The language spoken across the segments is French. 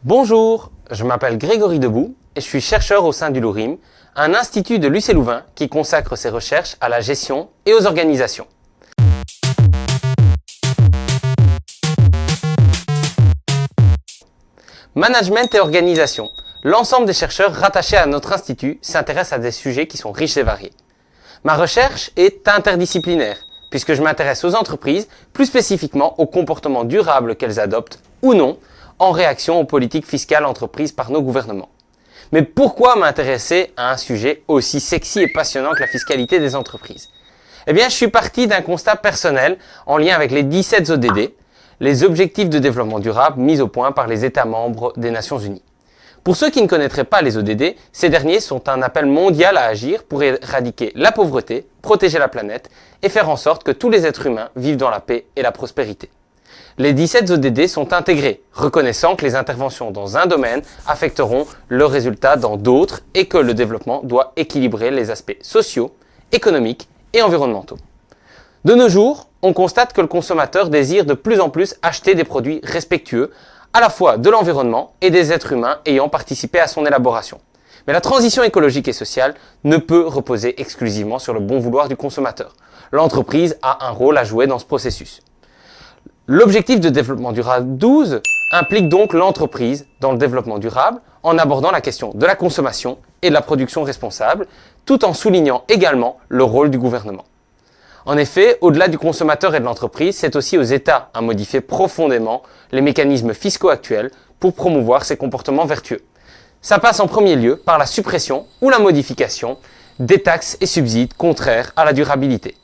Bonjour, je m'appelle Grégory Debout et je suis chercheur au sein du LORIM, un institut de l'UC Louvain qui consacre ses recherches à la gestion et aux organisations. Management et organisation. L'ensemble des chercheurs rattachés à notre institut s'intéressent à des sujets qui sont riches et variés. Ma recherche est interdisciplinaire, puisque je m'intéresse aux entreprises, plus spécifiquement aux comportements durables qu'elles adoptent ou non, en réaction aux politiques fiscales entreprises par nos gouvernements. Mais pourquoi m'intéresser à un sujet aussi sexy et passionnant que la fiscalité des entreprises? Eh bien, je suis parti d'un constat personnel en lien avec les 17 ODD, les objectifs de développement durable mis au point par les États membres des Nations Unies. Pour ceux qui ne connaîtraient pas les ODD, ces derniers sont un appel mondial à agir pour éradiquer la pauvreté, protéger la planète et faire en sorte que tous les êtres humains vivent dans la paix et la prospérité. Les 17 ODD sont intégrés, reconnaissant que les interventions dans un domaine affecteront le résultat dans d'autres et que le développement doit équilibrer les aspects sociaux, économiques et environnementaux. De nos jours, on constate que le consommateur désire de plus en plus acheter des produits respectueux à la fois de l'environnement et des êtres humains ayant participé à son élaboration. Mais la transition écologique et sociale ne peut reposer exclusivement sur le bon vouloir du consommateur. L'entreprise a un rôle à jouer dans ce processus. L'objectif de développement durable 12 implique donc l'entreprise dans le développement durable en abordant la question de la consommation et de la production responsable, tout en soulignant également le rôle du gouvernement. En effet, au-delà du consommateur et de l'entreprise, c'est aussi aux États à modifier profondément les mécanismes fiscaux actuels pour promouvoir ces comportements vertueux. Ça passe en premier lieu par la suppression ou la modification des taxes et subsides contraires à la durabilité.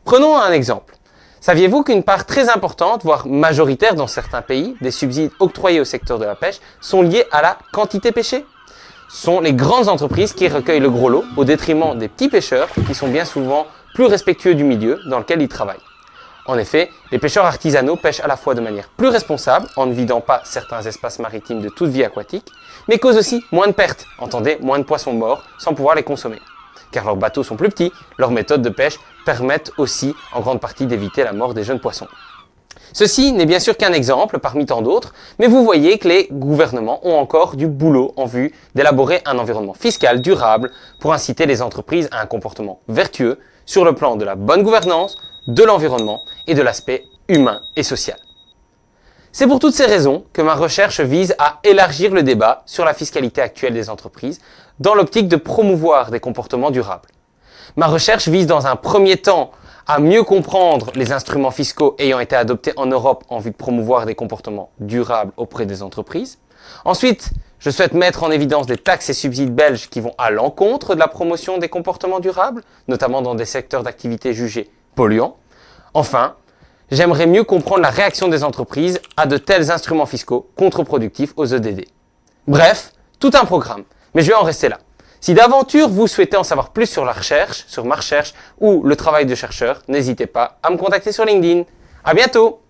Prenons un exemple. Saviez-vous qu'une part très importante, voire majoritaire dans certains pays, des subsides octroyés au secteur de la pêche sont liés à la quantité pêchée? Ce sont les grandes entreprises qui recueillent le gros lot au détriment des petits pêcheurs qui sont bien souvent plus respectueux du milieu dans lequel ils travaillent. En effet, les pêcheurs artisanaux pêchent à la fois de manière plus responsable en ne vidant pas certains espaces maritimes de toute vie aquatique, mais causent aussi moins de pertes, entendez moins de poissons morts sans pouvoir les consommer. Car leurs bateaux sont plus petits, leurs méthodes de pêche permettent aussi en grande partie d'éviter la mort des jeunes poissons. Ceci n'est bien sûr qu'un exemple parmi tant d'autres, mais vous voyez que les gouvernements ont encore du boulot en vue d'élaborer un environnement fiscal durable pour inciter les entreprises à un comportement vertueux sur le plan de la bonne gouvernance, de l'environnement et de l'aspect humain et social. C'est pour toutes ces raisons que ma recherche vise à élargir le débat sur la fiscalité actuelle des entreprises dans l'optique de promouvoir des comportements durables. Ma recherche vise dans un premier temps à mieux comprendre les instruments fiscaux ayant été adoptés en Europe en vue de promouvoir des comportements durables auprès des entreprises. Ensuite, je souhaite mettre en évidence des taxes et subsides belges qui vont à l'encontre de la promotion des comportements durables, notamment dans des secteurs d'activité jugés polluants. Enfin, j'aimerais mieux comprendre la réaction des entreprises à de tels instruments fiscaux contre-productifs aux EDD. Bref, tout un programme, mais je vais en rester là. Si d'aventure vous souhaitez en savoir plus sur la recherche, sur ma recherche ou le travail de chercheur, n'hésitez pas à me contacter sur LinkedIn. À bientôt!